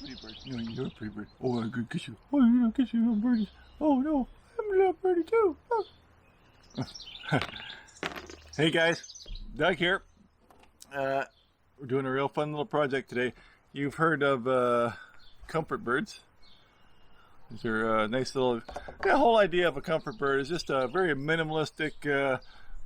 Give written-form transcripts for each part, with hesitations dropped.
pretty bird. No, you're a pretty bird. Oh, I'm gonna kiss you. Oh, you're gonna kiss you, little birdies. Oh no, I'm a little birdie too. Oh. Hey guys, Doug here. We're doing a real fun little project today. You've heard of comfort birds. These are nice little. The whole idea of a comfort bird is just a very minimalistic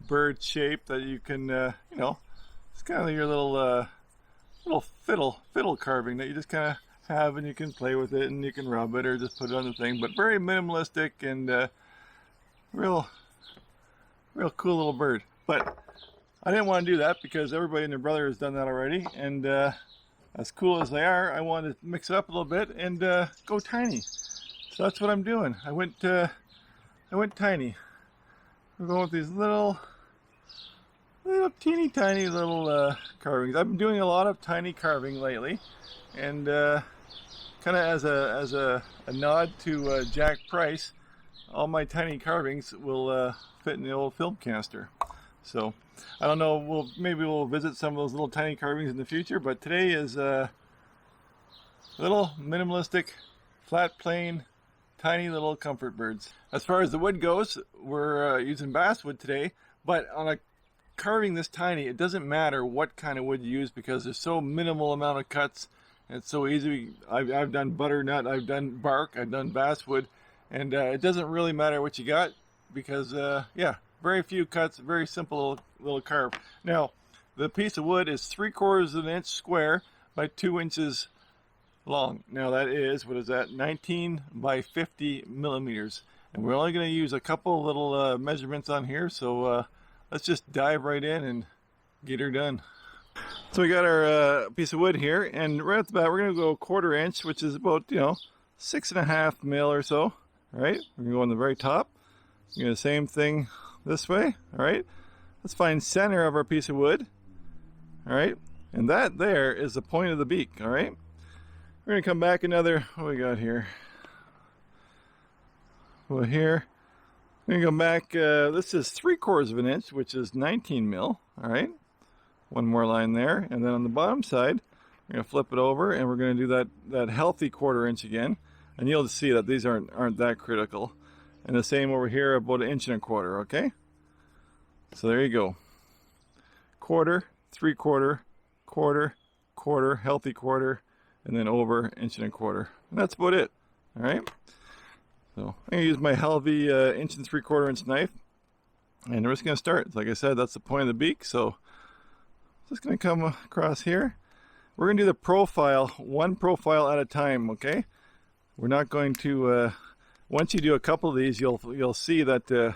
bird shape that you can, it's kind of your little fiddle carving that you just kind of have, and you can play with it and you can rub it or just put it on the thing. But very minimalistic and real cool little bird. But I didn't want to do that because everybody and their brother has done that already, and as cool as they are, I wanted to mix it up a little bit and go tiny. So that's what I'm doing. I went tiny. We're going with these little teeny tiny little carvings. I've been doing a lot of tiny carving lately, and kind of as a nod to Jack Price, all my tiny carvings will fit in the old film canister. So I don't know, maybe we'll visit some of those little tiny carvings in the future, but today is little minimalistic, flat plane, tiny little comfort birds. As far as the wood goes, we're using basswood today, but on a carving this tiny, it doesn't matter what kind of wood you use because there's so minimal amount of cuts and it's so easy. I've done butternut, I've done bark, I've done basswood, and it doesn't really matter what you got because yeah, very few cuts, very simple little carve. Now the piece of wood is 3/4 of an inch square by 2 inches long. Now that is, what is that, 19 by 50 millimeters, and we're only going to use a couple little measurements on here, so let's just dive right in and get her done. So we got our piece of wood here, and right off the bat we're going to go 1/4 inch, which is about 6.5 mil or so. All right, we're going to go on the very top. We're going to do the same thing this way. All right, let's find center of our piece of wood. All right, and that there is the point of the beak. All right, we're going to come back another, what we got here? Well, here we're going to go back, this is 3/4 of an inch, which is 19 mil. All right, one more line there, and then on the bottom side we're going to flip it over and we're going to do that healthy 1/4 inch again, and you'll see that these aren't that critical. And the same over here, about 1 1/4 inch. Okay, so there you go, 1/4, 3/4, 1/4, 1/4, healthy 1/4, and then over 1 1/4 inch, and that's about it. All right, so I'm going to use my Helvie 1 3/4 inch knife, and we're just going to start. Like I said, that's the point of the beak, so just going to come across here. We're going to do the profile, one profile at a time. Okay, we're not going to once you do a couple of these, you'll see that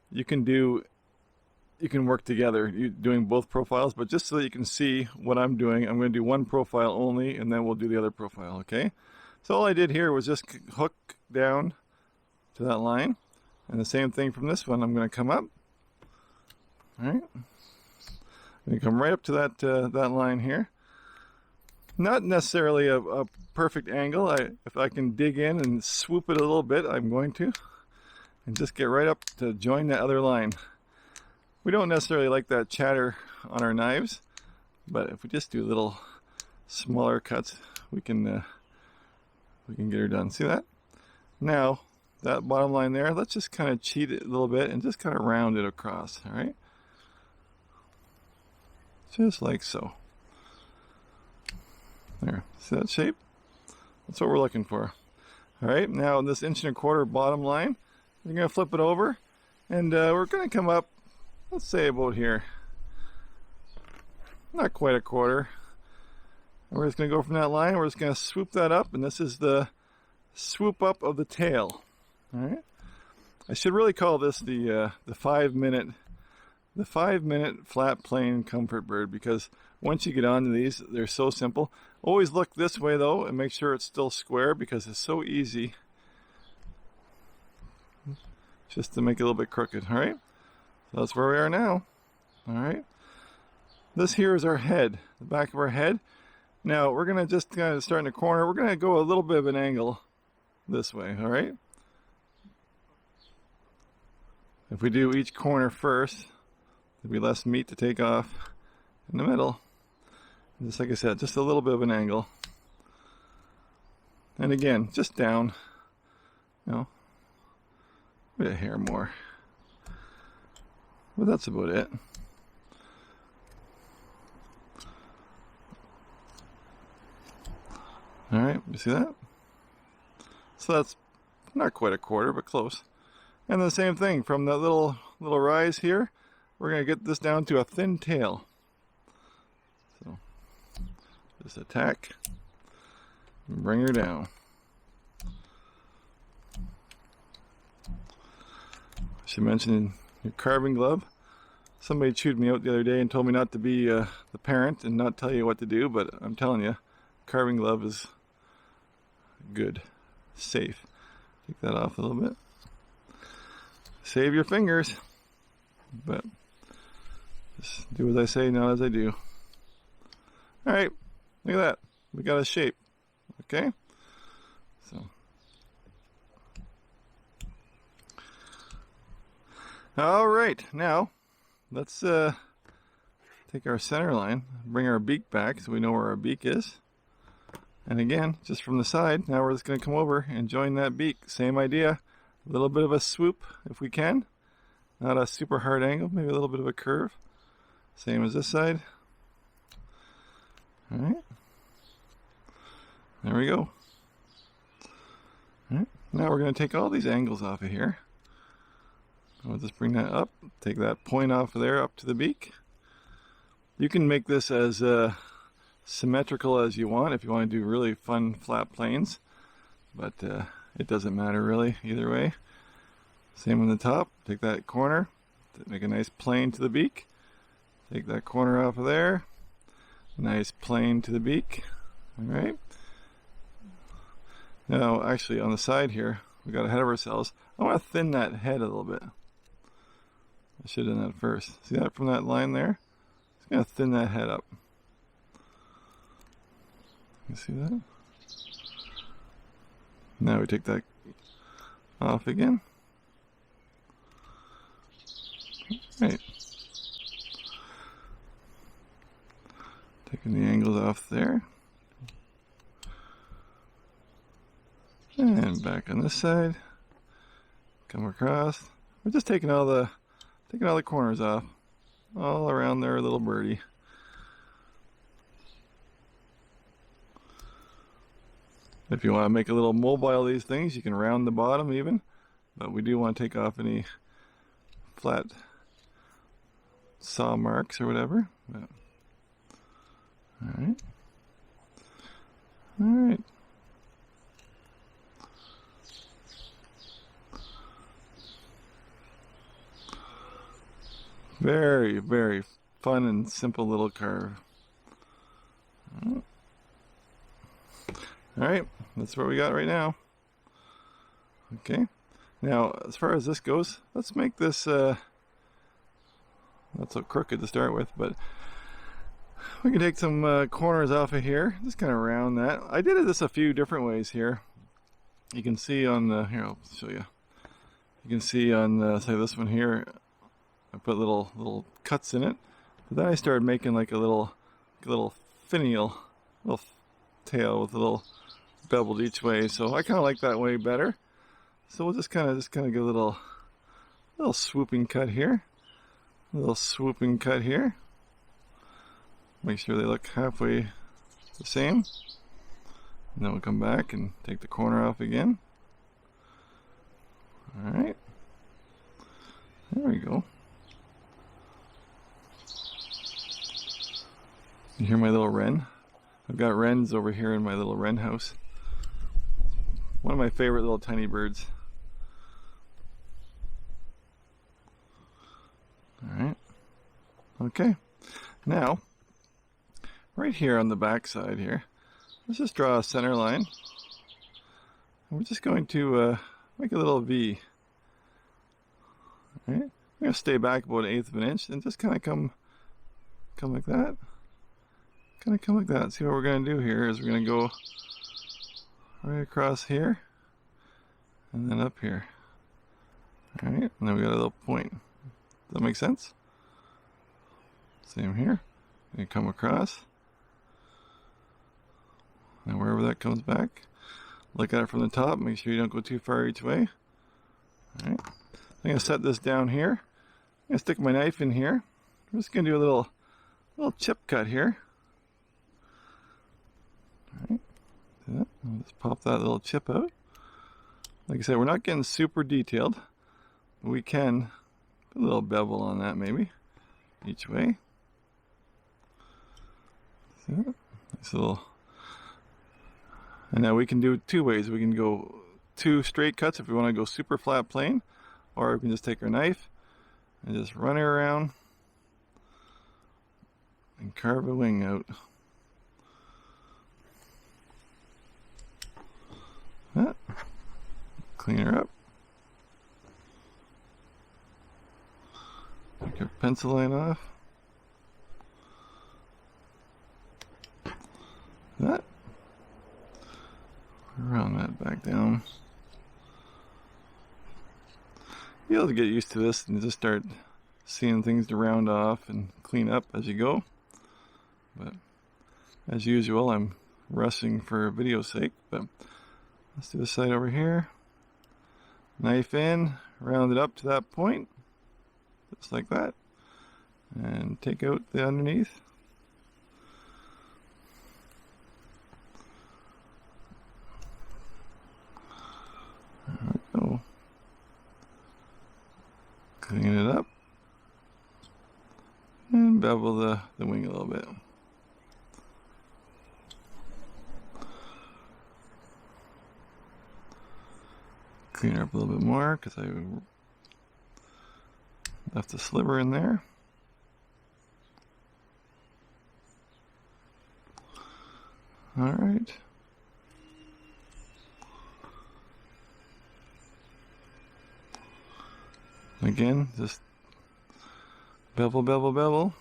you can work together, doing both profiles. But just so that you can see what I'm doing, I'm going to do one profile only, and then we'll do the other profile. Okay, so all I did here was just hook down to that line, and the same thing from this one. I'm going to come up. All right, I'm going to come right up to that line here. Not necessarily a perfect angle. If I can dig in and swoop it a little bit, I'm going to, and just get right up to join that other line. We don't necessarily like that chatter on our knives, but if we just do little smaller cuts, we can get her done. See that? Now that bottom line there, let's just kind of cheat it a little bit and just kind of round it across. All right, just like so. There, see that shape? That's what we're looking for. All right, now this 1 1/4 inch bottom line, we're going to flip it over, and we're going to come up, let's say about here. Not quite 1/4. And we're just going to go from that line, we're just going to swoop that up, and this is the swoop up of the tail. All right, I should really call this the 5-minute flat plane comfort bird, because once you get onto these, they're so simple. Always look this way though, and make sure it's still square, because it's so easy just to make it a little bit crooked. All right, so that's where we are now. All right, this here is our head, the back of our head. Now we're gonna just kind of start in the corner. We're gonna go a little bit of an angle this way. All right, if we do each corner first, there'll be less meat to take off in the middle. Just like I said, just a little bit of an angle. And again, just down, you know, a bit of hair more. But that's about it. All right, you see that? So that's not quite a quarter, but close. And the same thing from that little rise here, we're gonna get this down to a thin tail. So just attack and bring her down. I should mention your carving glove. Somebody chewed me out the other day and told me not to be the parent and not tell you what to do, but I'm telling you, carving glove is good, safe. Take that off a little bit. Save your fingers, but just do as I say, not as I do. All right, look at that. We got a shape. Okay, so all right, now let's take our center line, bring our beak back so we know where our beak is. And again, just from the side, now we're just going to come over and join that beak. Same idea, a little bit of a swoop if we can. Not a super hard angle, maybe a little bit of a curve. Same as this side. All right. There we go. All right. Now we're going to take all these angles off of here. We'll just bring that up, take that point off of there up to the beak. You can make this as symmetrical as you want if you want to do really fun flat planes, but it doesn't matter really either way. Same on the top, take that corner, make a nice plane to the beak, take that corner off of there, nice plane to the beak. All right. Now actually on the side here, we got ahead of ourselves. I want to thin that head a little bit. I should have done that first. See that from that line there? Just going to thin that head up. You see that? Now we take that off again. Right. Taking the angles off there. And back on this side. Come across. We're just taking all the corners off. All around there, little birdie. If you want to make a little mobile of these things, you can round the bottom even, but we do want to take off any flat saw marks or whatever. But, all right. All right. Very, very fun and simple little carve. All right, that's what we got right now. Okay, now as far as this goes, let's make this not so crooked to start with, but we can take some corners off of here, just kind of round that. I did this a few different ways here. You can see on the, here I'll show you. You can see on say this one here, I put little cuts in it, but then I started making like a little finial, little tail with a little beveled each way. So I kind of like that way better. So we'll just kind of get a little swooping cut here, a little swooping cut here. Make sure they look halfway the same. And then we'll come back and take the corner off again. All right, there we go. You hear my little wren? I've got wrens over here in my little wren house. One of my favorite little tiny birds. Alright. Okay. Now, right here on the back side here, let's just draw a center line. And we're just going to make a little V. Alright. I'm going to stay back about 1/8 of an inch and just kind of come like that. Kind of come like that. See what we're going to do here is we're going to go right across here and then up here. Alright, and then we got a little point. Does that make sense? Same here. You come across. And wherever that comes back, look at it from the top. Make sure you don't go too far each way. All right. I'm going to set this down here. I'm going to stick my knife in here. I'm just going to do a little chip cut here. All right. I'll just pop that little chip out. Like I said, we're not getting super detailed. But we can put a little bevel on that maybe each way. See that? Nice little. And now we can do it two ways. We can go two straight cuts if we want to go super flat plane, or we can just take our knife and just run it around and carve a wing out. That. Clean her up. Take our pencil line off. That. Round that back down. You'll have to get used to this and just start seeing things to round off and clean up as you go. But as usual, I'm rushing for video's sake. But let's do this side over here. Knife in, round it up to that point, just like that, and take out the underneath. There we go. Clean it up and bevel the wing a little bit. Clean her up a little bit more because I left a sliver in there. All right. Again, just bevel, bevel, bevel.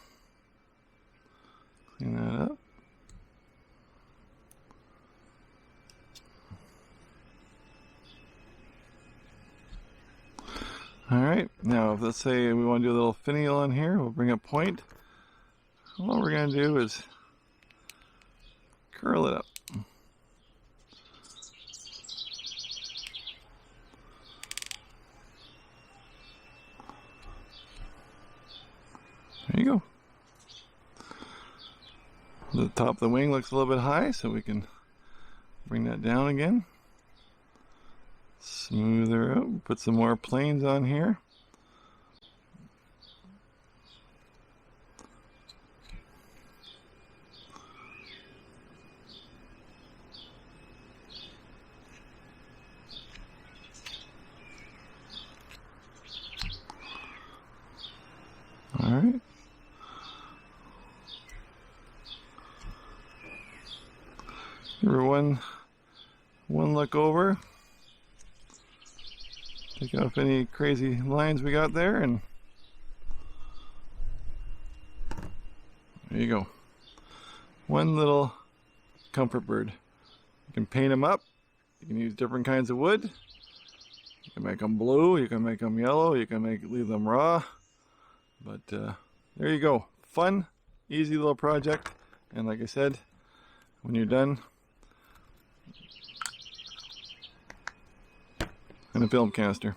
Clean that up. Alright, now if let's say we want to do a little finial on here, we'll bring a point. What we're going to do is curl it up. There you go. The top of the wing looks a little bit high, so we can bring that down again. Smooth her out, put some more planes on here. All right. Give her one look over. Take off any crazy lines we got there, and there you go. One little comfort bird. You can paint them up. You can use different kinds of wood. You can make them blue. You can make them yellow. You can leave them raw. But there you go. Fun, easy little project. And like I said, when you're done, and a film canister.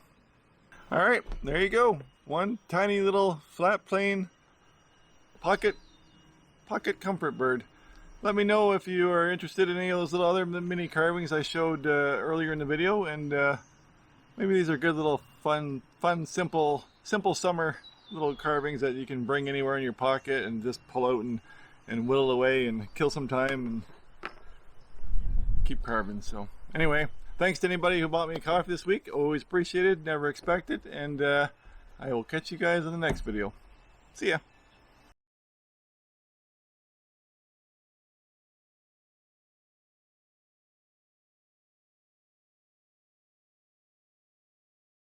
All right, there you go. One tiny little flat plane pocket comfort bird. Let me know if you are interested in any of those little other mini carvings I showed earlier in the video, and maybe these are good little fun, simple summer little carvings that you can bring anywhere in your pocket and just pull out and whittle away and kill some time and keep carving. So anyway, thanks to anybody who bought me a coffee this week. Always appreciated, never expected, and I will catch you guys in the next video. See ya.